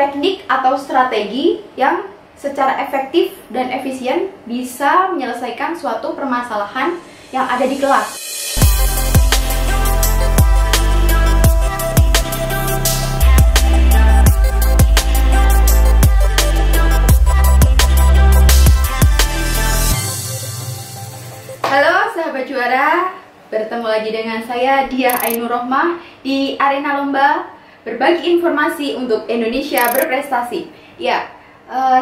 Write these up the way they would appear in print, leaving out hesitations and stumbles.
teknik atau strategi yang secara efektif dan efisien bisa menyelesaikan suatu permasalahan yang ada di kelas. Halo sahabat juara, bertemu lagi dengan saya Diah Ainur Rohmah di arena lomba berbagi informasi untuk Indonesia berprestasi. Ya,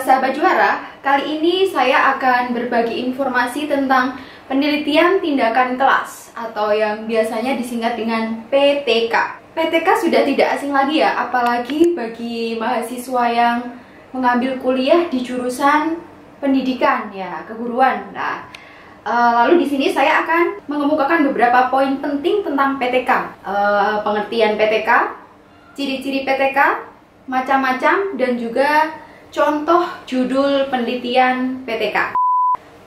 sahabat juara, kali ini saya akan berbagi informasi tentang penelitian tindakan kelas atau yang biasanya disingkat dengan PTK. PTK sudah tidak asing lagi ya, apalagi bagi mahasiswa yang mengambil kuliah di jurusan pendidikan ya, keguruan. Nah, lalu di sini saya akan mengemukakan beberapa poin penting tentang PTK, pengertian PTK, ciri-ciri PTK, macam-macam, dan juga contoh judul penelitian PTK.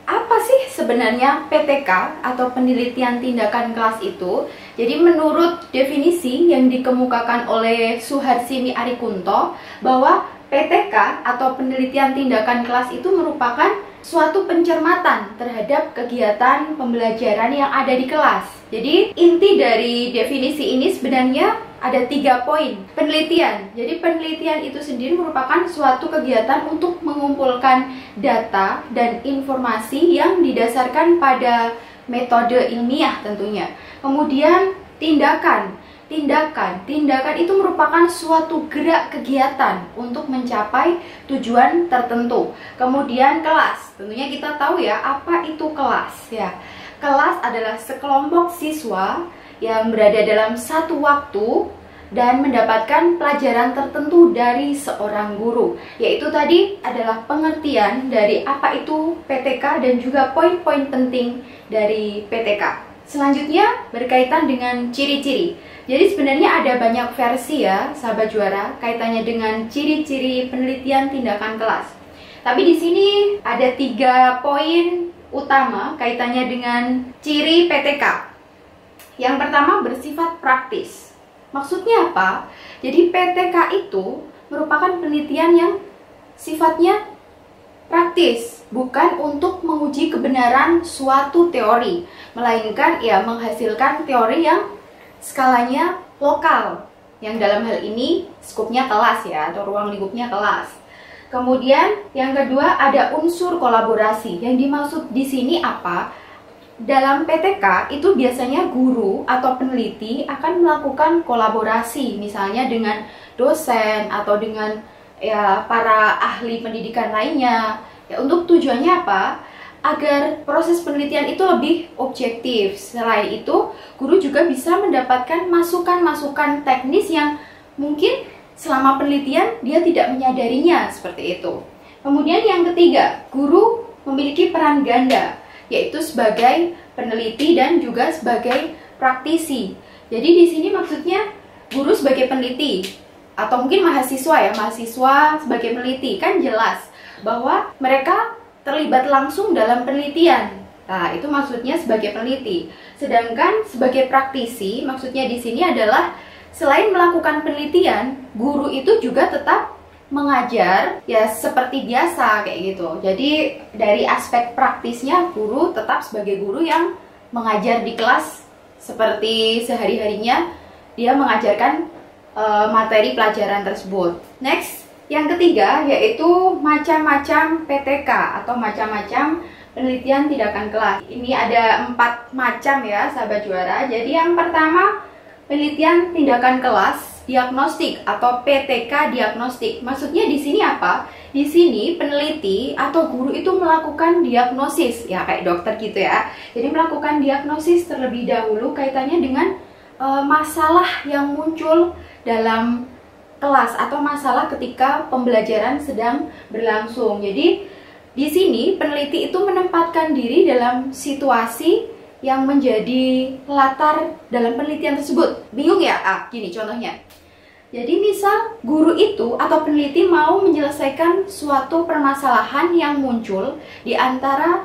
Apa sih sebenarnya PTK atau penelitian tindakan kelas itu? Jadi menurut definisi yang dikemukakan oleh Suharsini Arikunto, bahwa PTK atau penelitian tindakan kelas itu merupakan suatu pencermatan terhadap kegiatan pembelajaran yang ada di kelas. Jadi inti dari definisi ini sebenarnya ada 3 poin. Penelitian. Jadi penelitian itu sendiri merupakan suatu kegiatan untuk mengumpulkan data dan informasi yang didasarkan pada metode ilmiah tentunya. Kemudian tindakan. Tindakan itu merupakan suatu gerak kegiatan untuk mencapai tujuan tertentu. Kemudian kelas, tentunya kita tahu ya apa itu kelas ya. Kelas adalah sekelompok siswa yang berada dalam satu waktu dan mendapatkan pelajaran tertentu dari seorang guru. Yaitu tadi adalah pengertian dari apa itu PTK dan juga poin-poin penting dari PTK. Selanjutnya berkaitan dengan ciri-ciri. Jadi sebenarnya ada banyak versi ya, sahabat juara, kaitannya dengan ciri-ciri penelitian tindakan kelas. Tapi di sini ada 3 poin utama kaitannya dengan ciri PTK. Yang pertama bersifat praktis. Maksudnya apa? Jadi PTK itu merupakan penelitian yang sifatnya praktis, bukan untuk menguji kebenaran suatu teori, melainkan ya menghasilkan teori yang skalanya lokal, yang dalam hal ini skupnya kelas ya, atau ruang lingkupnya kelas. Kemudian yang kedua ada unsur kolaborasi. Yang dimaksud di sini apa? Dalam PTK itu biasanya guru atau peneliti akan melakukan kolaborasi, misalnya dengan dosen atau dengan ya para ahli pendidikan lainnya. Ya, untuk tujuannya apa? Agar proses penelitian itu lebih objektif. Selain itu, guru juga bisa mendapatkan masukan-masukan teknis yang mungkin selama penelitian dia tidak menyadarinya, seperti itu. Kemudian yang ketiga, guru memiliki peran ganda, yaitu sebagai peneliti dan juga sebagai praktisi. Jadi di sini maksudnya guru sebagai peneliti atau mungkin mahasiswa ya, mahasiswa sebagai peneliti, kan jelas bahwa mereka terlibat langsung dalam penelitian. Nah, itu maksudnya sebagai peneliti. Sedangkan sebagai praktisi, maksudnya di sini adalah selain melakukan penelitian, guru itu juga tetap mengajar ya seperti biasa kayak gitu. Jadi dari aspek praktisnya, guru tetap sebagai guru yang mengajar di kelas seperti sehari-harinya dia mengajarkan materi pelajaran tersebut. Next, yang ketiga yaitu macam-macam PTK atau macam-macam penelitian tindakan kelas. Ini ada 4 macam ya sahabat juara. Jadi yang pertama penelitian tindakan kelas diagnostik atau PTK diagnostik. Maksudnya di sini apa? Di sini peneliti atau guru itu melakukan diagnosis ya kayak dokter gitu ya. Jadi melakukan diagnosis terlebih dahulu kaitannya dengan masalah yang muncul dalam kelas atau masalah ketika pembelajaran sedang berlangsung. Jadi di sini peneliti itu menempatkan diri dalam situasi yang menjadi latar dalam penelitian tersebut. Bingung ya? Gini contohnya. Jadi misal guru itu atau peneliti mau menyelesaikan suatu permasalahan yang muncul di antara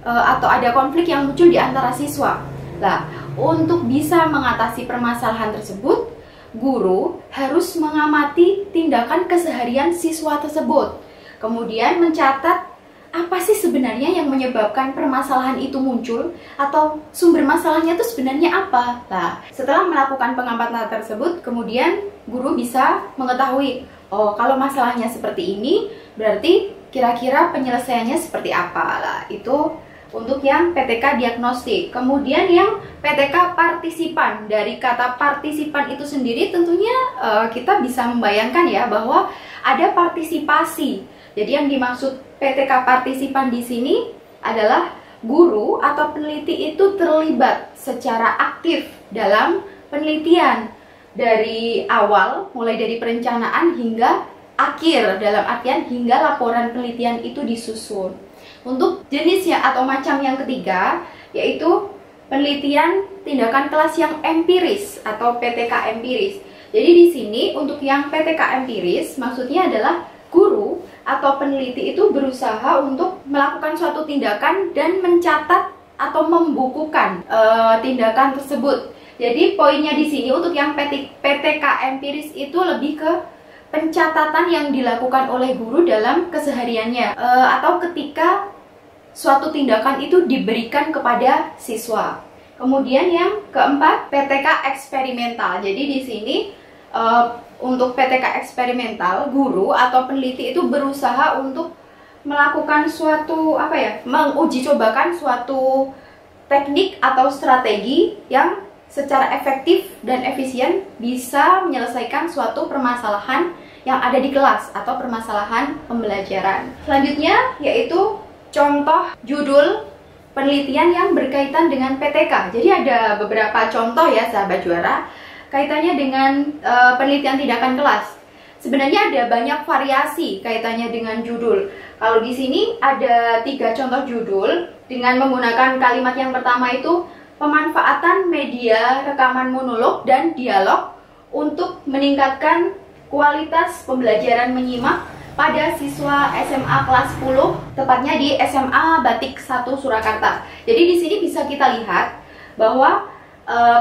atau ada konflik yang muncul di antara siswa. Nah, untuk bisa mengatasi permasalahan tersebut, guru harus mengamati tindakan keseharian siswa tersebut. Kemudian mencatat apa sih sebenarnya yang menyebabkan permasalahan itu muncul, atau sumber masalahnya itu sebenarnya apa. Nah, setelah melakukan pengamatan tersebut, kemudian guru bisa mengetahui, oh kalau masalahnya seperti ini, berarti kira-kira penyelesaiannya seperti apa. Lah, itu untuk yang PTK diagnostik. Kemudian yang PTK partisipan, dari kata partisipan itu sendiri tentunya kita bisa membayangkan ya bahwa ada partisipasi. Jadi yang dimaksud PTK partisipan di sini adalah guru atau peneliti itu terlibat secara aktif dalam penelitian dari awal, mulai dari perencanaan hingga akhir, dalam artian hingga laporan penelitian itu disusun. Untuk jenisnya atau macam yang ketiga, yaitu penelitian tindakan kelas yang empiris atau PTK empiris. Jadi di sini untuk yang PTK empiris maksudnya adalah guru atau peneliti itu berusaha untuk melakukan suatu tindakan dan mencatat atau membukukan tindakan tersebut. Jadi poinnya di sini untuk yang PTK empiris itu lebih ke pencatatan yang dilakukan oleh guru dalam kesehariannya atau ketika suatu tindakan itu diberikan kepada siswa. Kemudian yang keempat, PTK eksperimental. Jadi di sini untuk PTK eksperimental, guru atau peneliti itu berusaha untuk melakukan suatu menguji cobakan suatu teknik atau strategi yang secara efektif dan efisien bisa menyelesaikan suatu permasalahan yang ada di kelas atau permasalahan pembelajaran. Selanjutnya yaitu contoh judul penelitian yang berkaitan dengan PTK. Jadi ada beberapa contoh ya sahabat juara kaitannya dengan penelitian tindakan kelas. Sebenarnya ada banyak variasi kaitannya dengan judul. Kalau di sini ada 3 contoh judul dengan menggunakan kalimat yang pertama itu pemanfaatan media rekaman monolog dan dialog untuk meningkatkan kualitas pembelajaran menyimak pada siswa SMA kelas 10, tepatnya di SMA Batik 1 Surakarta. Jadi di sini bisa kita lihat bahwa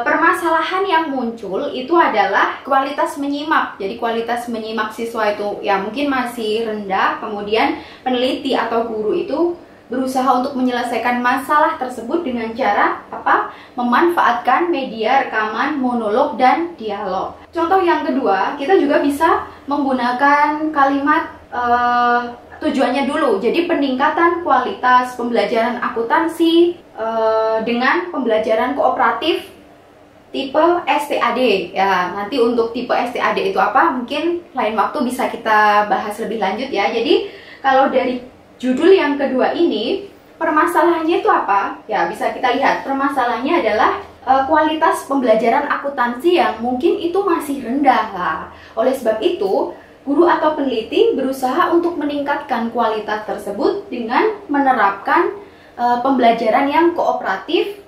permasalahan yang muncul itu adalah kualitas menyimak. Jadi kualitas menyimak siswa itu ya mungkin masih rendah, kemudian peneliti atau guru itu berusaha untuk menyelesaikan masalah tersebut dengan cara memanfaatkan media rekaman monolog dan dialog. Contoh yang kedua, kita juga bisa menggunakan kalimat tujuannya dulu. Jadi peningkatan kualitas pembelajaran akuntansi dengan pembelajaran kooperatif tipe STAD. Ya, nanti untuk tipe STAD itu apa? Mungkin lain waktu bisa kita bahas lebih lanjut ya. Jadi kalau dari judul yang kedua ini, permasalahannya itu apa? Ya, bisa kita lihat. Permasalahannya adalah kualitas pembelajaran akuntansi yang mungkin itu masih rendah lah. Oleh sebab itu, guru atau peneliti berusaha untuk meningkatkan kualitas tersebut dengan menerapkan pembelajaran yang kooperatif,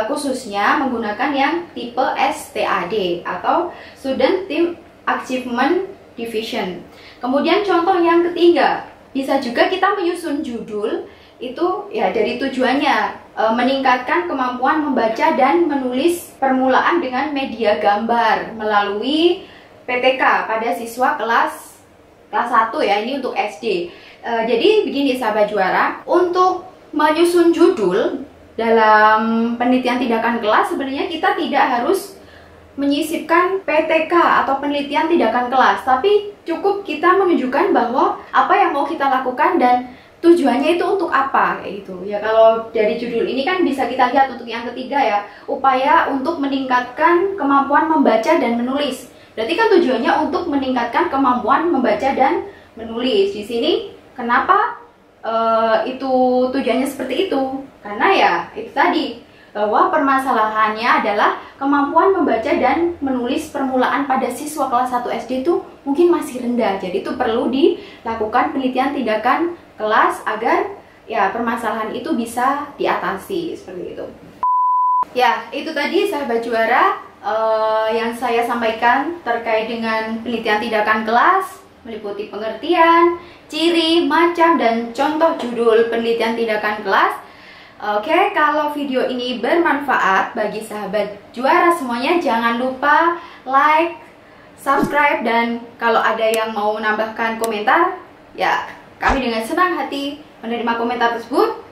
khususnya menggunakan yang tipe STAD atau Student Team Achievement Division. Kemudian contoh yang ketiga, bisa juga kita menyusun judul itu ya dari tujuannya meningkatkan kemampuan membaca dan menulis permulaan dengan media gambar melalui PTK pada siswa kelas 1 ya, ini untuk SD. Jadi begini sahabat juara, untuk menyusun judul dalam penelitian tindakan kelas sebenarnya kita tidak harus menyisipkan PTK atau penelitian tindakan kelas, tapi cukup kita menunjukkan bahwa apa yang mau kita lakukan dan tujuannya itu untuk apa, kayak gitu ya. Kalau dari judul ini kan bisa kita lihat untuk yang ketiga ya, upaya untuk meningkatkan kemampuan membaca dan menulis. Berarti kan tujuannya untuk meningkatkan kemampuan membaca dan menulis. Di sini kenapa itu tujuannya seperti itu? Karena ya itu tadi, bahwa permasalahannya adalah kemampuan membaca dan menulis permulaan pada siswa kelas 1 SD itu mungkin masih rendah. Jadi itu perlu dilakukan penelitian tindakan kelas agar ya permasalahan itu bisa diatasi, seperti itu. Ya, itu tadi sahabat juara yang saya sampaikan terkait dengan penelitian tindakan kelas, meliputi pengertian, ciri, macam, dan contoh judul penelitian tindakan kelas. Oke, kalau video ini bermanfaat bagi sahabat juara semuanya, jangan lupa like, subscribe, dan kalau ada yang mau menambahkan komentar, ya kami dengan senang hati menerima komentar tersebut.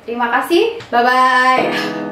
Terima kasih, bye-bye.